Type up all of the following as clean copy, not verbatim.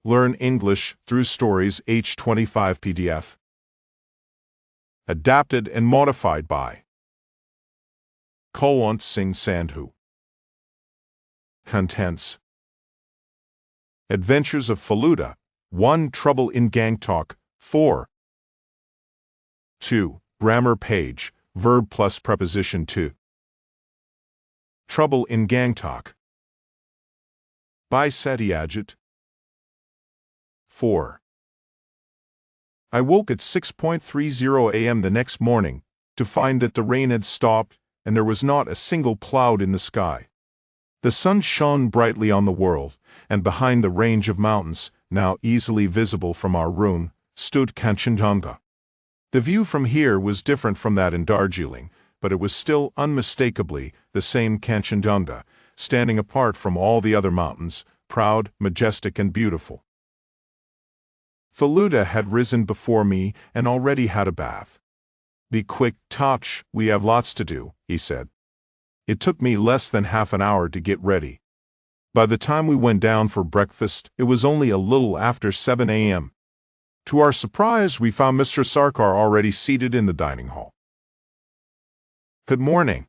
Learn English through Stories H25 PDF. Adapted and modified by Kulwant Singh Sandhu. Contents: Adventures of Faluda, 1. Trouble in Gangtok, 4. 2. Grammar page, verb plus preposition to. Trouble in Gangtok. By Satyajit. 4. I woke at 6:30 a.m. the next morning to find that the rain had stopped and there was not a single cloud in the sky. The sun shone brightly on the world, and behind the range of mountains, now easily visible from our room, stood Kanchenjunga. The view from here was different from that in Darjeeling, but it was still unmistakably the same Kanchenjunga, standing apart from all the other mountains, proud, majestic, and beautiful. Faluda had risen before me and already had a bath. "Be quick, Toch, we have lots to do," he said. It took me less than half an hour to get ready. By the time we went down for breakfast, it was only a little after 7 a.m. To our surprise, we found Mr. Sarkar already seated in the dining hall. "Good morning.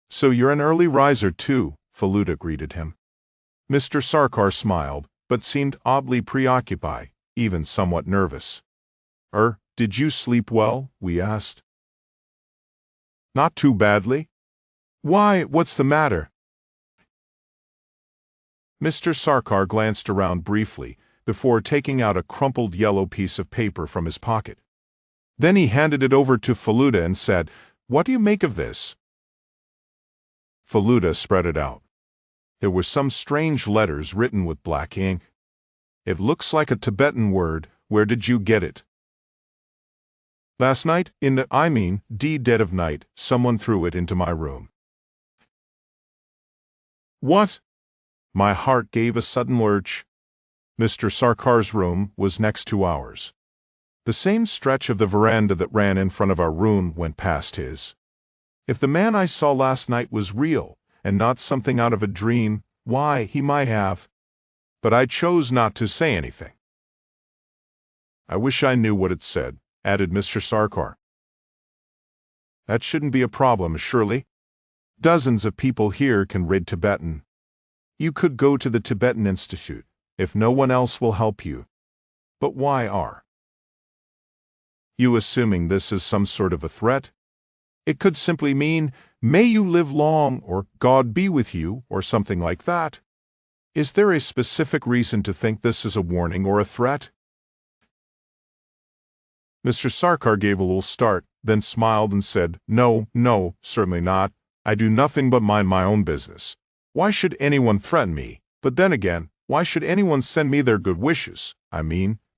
So you're an early riser too," Faluda greeted him. Mr. Sarkar smiled, but seemed oddly preoccupied, even somewhat nervous. Did you sleep well?" we asked. "Not too badly." "Why, what's the matter?" Mr. Sarkar glanced around briefly before taking out a crumpled yellow piece of paper from his pocket. Then he handed it over to Faluda and said, "What do you make of this?" Faluda spread it out. There were some strange letters written with black ink. "It looks like a Tibetan word. Where did you get it?" "Last night, dead of night, someone threw it into my room." "What?" My heart gave a sudden lurch. Mr. Sarkar's room was next to ours. The same stretch of the veranda that ran in front of our room went past his. If the man I saw last night was real, and not something out of a dream, why, he might have. But I chose not to say anything. "I wish I knew what it said," added Mr. Sarkar. "That shouldn't be a problem, surely. Dozens of people here can read Tibetan. You could go to the Tibetan Institute, if no one else will help you. But why are you assuming this is some sort of a threat? It could simply mean, 'May you live long,' or 'God be with you,' or something like that. Is there a specific reason to think this is a warning or a threat?" Mr. Sarkar gave a little start, then smiled and said, No, certainly not. I do nothing but mind my own business. Why should anyone threaten me? But then again, why should anyone send me their good wishes?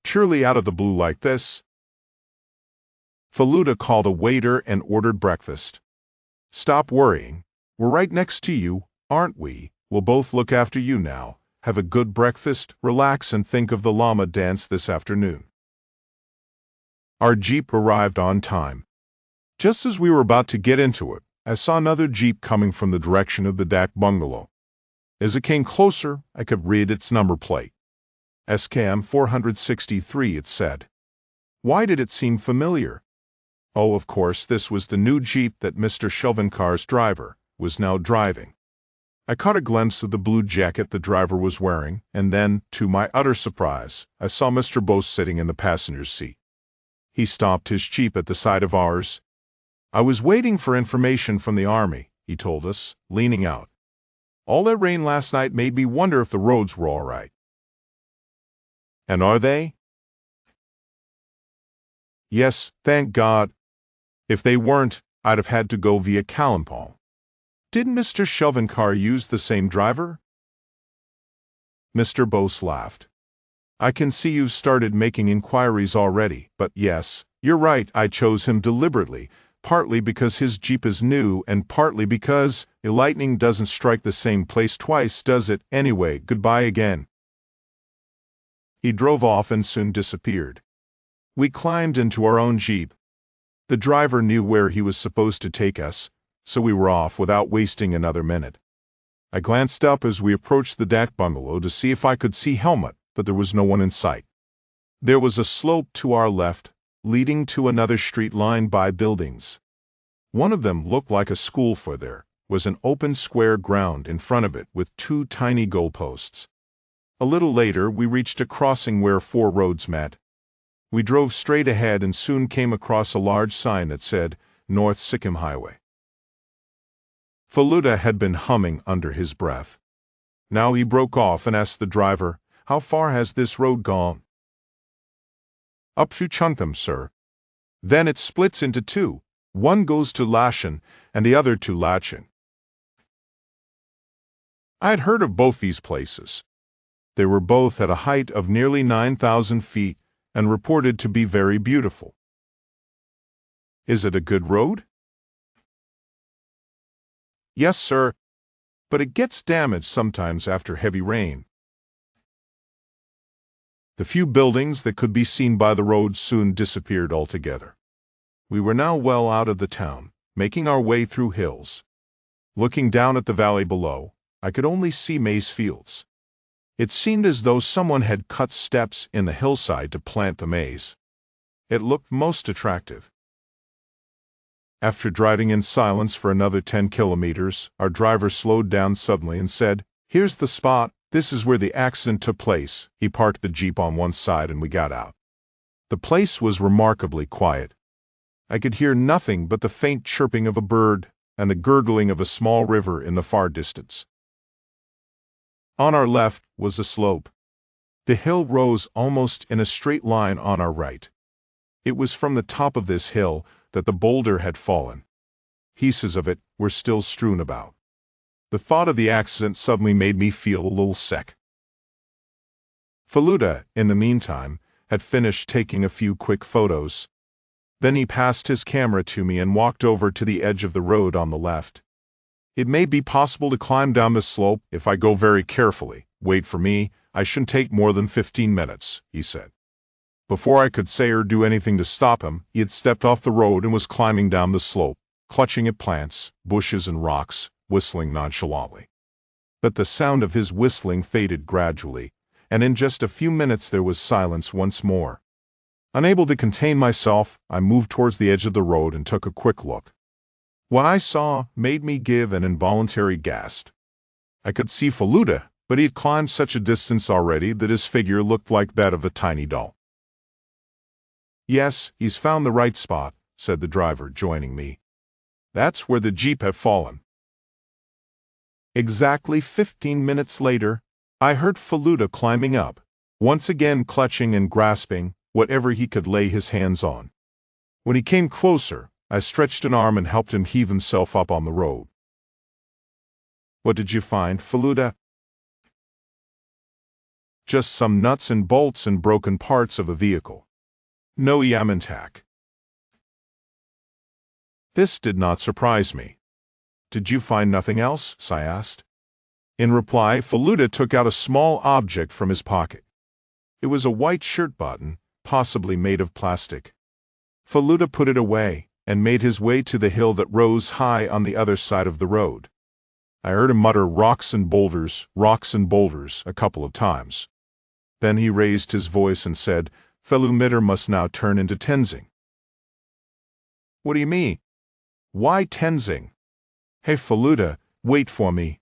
Purely out of the blue like this?" Faluda called a waiter and ordered breakfast. "Stop worrying. We're right next to you, aren't we? We'll both look after you now. Have a good breakfast, relax, and think of the Lama dance this afternoon." Our jeep arrived on time. Just as we were about to get into it, I saw another jeep coming from the direction of the Dak bungalow. As it came closer, I could read its number plate. SKM 463, it said. Why did it seem familiar? Oh, of course, this was the new jeep that Mr. Shilvankar's driver was now driving. I caught a glimpse of the blue jacket the driver was wearing, and then, to my utter surprise, I saw Mr. Bose sitting in the passenger's seat. He stopped his jeep at the side of ours. "I was waiting for information from the army," he told us, leaning out. "All that rain last night made me wonder if the roads were all right." "And are they?" "Yes, thank God. If they weren't, I'd have had to go via Kalimpong." "Didn't Mr. Shilvankar use the same driver?" Mr. Bose laughed. "I can see you've started making inquiries already, but yes, you're right, I chose him deliberately, partly because his jeep is new and partly because lightning doesn't strike the same place twice, does it? Anyway, goodbye again." He drove off and soon disappeared. We climbed into our own jeep. The driver knew where he was supposed to take us, so we were off without wasting another minute. I glanced up as we approached the Dak bungalow to see if I could see Helmut, but there was no one in sight. There was a slope to our left, leading to another street lined by buildings. One of them looked like a school, for there was an open square ground in front of it with 2 tiny goalposts. A little later, we reached a crossing where 4 roads met. We drove straight ahead and soon came across a large sign that said, North Sikkim Highway. Faluda had been humming under his breath. Now he broke off and asked the driver, "How far has this road gone?" "Up to Chuntham, sir. Then it splits into 2. One goes to Lashin and the other to Lachin." I had heard of both these places. They were both at a height of nearly 9,000 feet and reported to be very beautiful. "Is it a good road?" "Yes, sir, but it gets damaged sometimes after heavy rain." The few buildings that could be seen by the road soon disappeared altogether. We were now well out of the town, making our way through hills. Looking down at the valley below, I could only see maize fields. It seemed as though someone had cut steps in the hillside to plant the maize. It looked most attractive. After driving in silence for another 10 kilometers, our driver slowed down suddenly and said, "Here's the spot. This is where the accident took place." He parked the Jeep on one side and we got out. The place was remarkably quiet. I could hear nothing but the faint chirping of a bird and the gurgling of a small river in the far distance. On our left was a slope. The hill rose almost in a straight line on our right. It was from the top of this hill that the boulder had fallen. Pieces of it were still strewn about. The thought of the accident suddenly made me feel a little sick. Faluda, in the meantime, had finished taking a few quick photos. Then he passed his camera to me and walked over to the edge of the road on the left. "It may be possible to climb down this slope if I go very carefully. Wait for me. I shouldn't take more than 15 minutes, he said. Before I could say or do anything to stop him, he had stepped off the road and was climbing down the slope, clutching at plants, bushes and rocks, whistling nonchalantly. But the sound of his whistling faded gradually, and in just a few minutes there was silence once more. Unable to contain myself, I moved towards the edge of the road and took a quick look. What I saw made me give an involuntary gasp. I could see Faluda, but he had climbed such a distance already that his figure looked like that of a tiny doll. "Yes, he's found the right spot," said the driver, joining me. "That's where the Jeep had fallen." Exactly 15 minutes later, I heard Faluda climbing up, once again clutching and grasping whatever he could lay his hands on. When he came closer, I stretched an arm and helped him heave himself up on the road. "What did you find, Faluda?" "Just some nuts and bolts and broken parts of a vehicle. No Yamantak." This did not surprise me. "Did you find nothing else?" I asked. In reply, Faluda took out a small object from his pocket. It was a white shirt button, possibly made of plastic. Faluda put it away and made his way to the hill that rose high on the other side of the road. I heard him mutter rocks and boulders," a couple of times. Then he raised his voice and said, "Felumitter must now turn into Tenzing." "What do you mean? Why Tenzing?" "Hey Faluda, wait for me."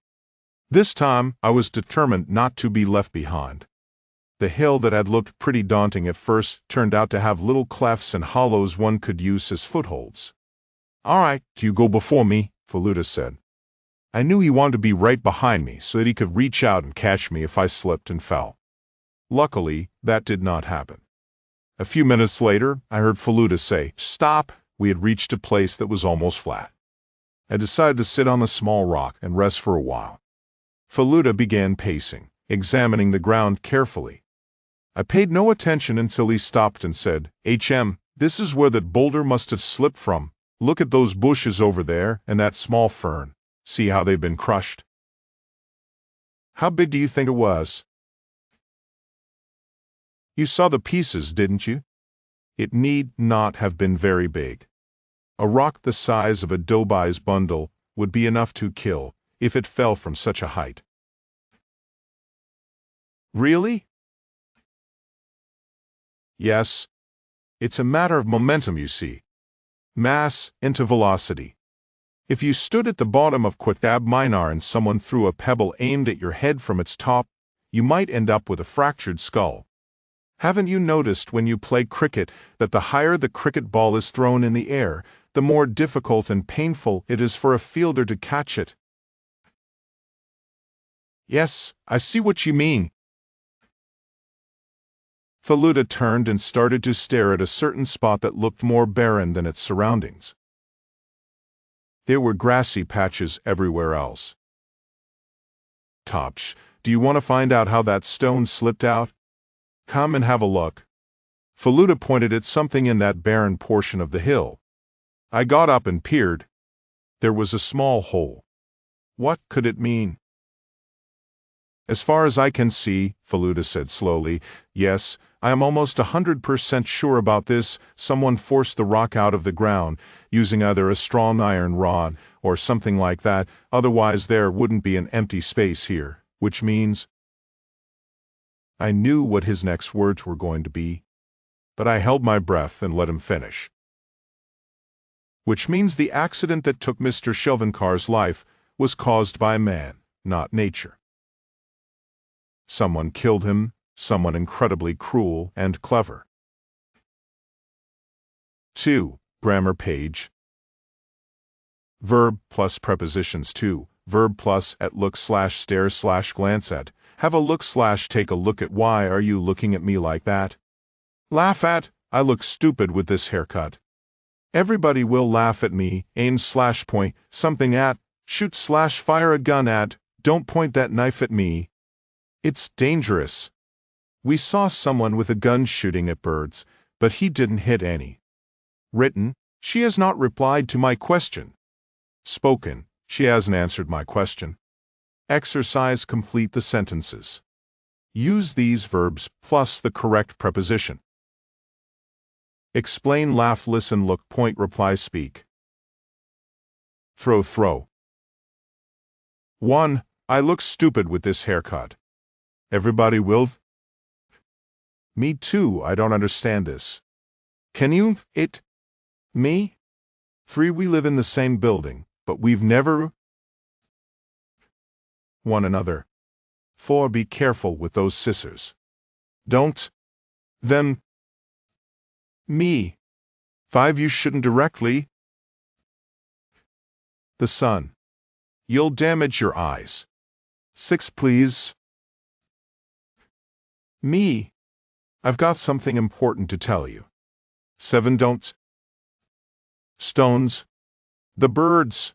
This time I was determined not to be left behind. The hill that had looked pretty daunting at first turned out to have little clefts and hollows one could use as footholds. "All right, you go before me," Faluda said. I knew he wanted to be right behind me so that he could reach out and catch me if I slipped and fell. Luckily, that did not happen. A few minutes later, I heard Faluda say, "Stop." We had reached a place that was almost flat. I decided to sit on a small rock and rest for a while. Faluda began pacing, examining the ground carefully. I paid no attention until he stopped and said, This is where that boulder must have slipped from. Look at those bushes over there and that small fern. See how they've been crushed?" "How big do you think it was?" "You saw the pieces, didn't you? It need not have been very big. A rock the size of a Dobai's bundle would be enough to kill if it fell from such a height." "Really? Yes, it's a matter of momentum, you see. Mass into velocity. If you stood at the bottom of Chap Minor and someone threw a pebble aimed at your head from its top, you might end up with a fractured skull. Haven't you noticed when you play cricket that the higher the cricket ball is thrown in the air, the more difficult and painful it is for a fielder to catch it? Yes, I see what you mean. Feluda turned and started to stare at a certain spot that looked more barren than its surroundings. There were grassy patches everywhere else. Topsh, do you want to find out how that stone slipped out? Come and have a look. Feluda pointed at something in that barren portion of the hill. I got up and peered. There was a small hole. What could it mean? As far as I can see, Feluda said slowly, yes, I am almost 100% sure about this. Someone forced the rock out of the ground, using either a strong iron rod or something like that, otherwise there wouldn't be an empty space here, which means... I knew what his next words were going to be, but I held my breath and let him finish. Which means the accident that took Mr. Shelvenkar's life was caused by man, not nature. Someone killed him, someone incredibly cruel and clever. 2. Grammar page. Verb plus prepositions 2. Verb plus at look slash stare slash glance at. Have a look slash take a look at. Why are you looking at me like that? Laugh at. I look stupid with this haircut. Everybody will laugh at me. Aim slash point something at. Shoot slash fire a gun at. Don't point that knife at me. It's dangerous. We saw someone with a gun shooting at birds, but he didn't hit any. Written, she has not replied to my question. Spoken, she hasn't answered my question. Exercise, complete the sentences. Use these verbs plus the correct preposition. Explain, laugh, listen, look, point, reply, speak. Throw. 1. I look stupid with this haircut. Everybody will. Me too, I don't understand this. Can you, it, me? 3. We live in the same building, but we've never one another. 4. Be careful with those scissors. Don't. Them. Me. 5. You shouldn't directly. The sun. You'll damage your eyes. 6. Please. Me. I've got something important to tell you. 7. Don't. Stones. The birds.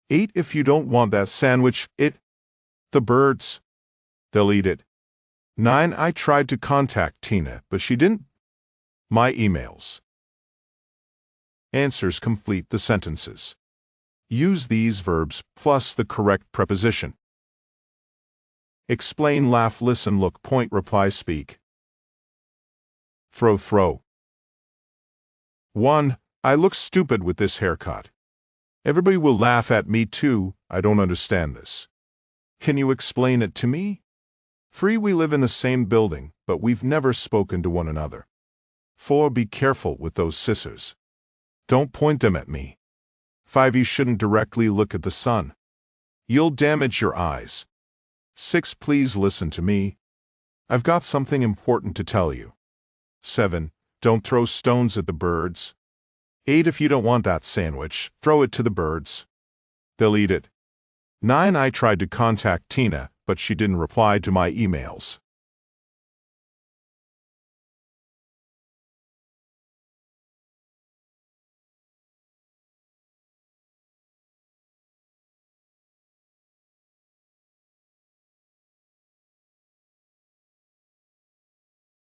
8. If you don't want that sandwich, it. The birds. They'll eat it. 9. I tried to contact Tina, but she didn't. My emails. Answers, complete the sentences. Use these verbs plus the correct preposition. Explain, laugh, listen, look, point, reply, speak. Throw. 1. I look stupid with this haircut. Everybody will laugh at me too. I don't understand this. Can you explain it to me? 3. We live in the same building, but we've never spoken to one another. 4. Be careful with those scissors. Don't point them at me. 5. You shouldn't directly look at the sun. You'll damage your eyes. 6. Please listen to me. I've got something important to tell you. 7. Don't throw stones at the birds. 8. If you don't want that sandwich, throw it to the birds. They'll eat it. 9. I tried to contact Tina, but she didn't reply to my emails.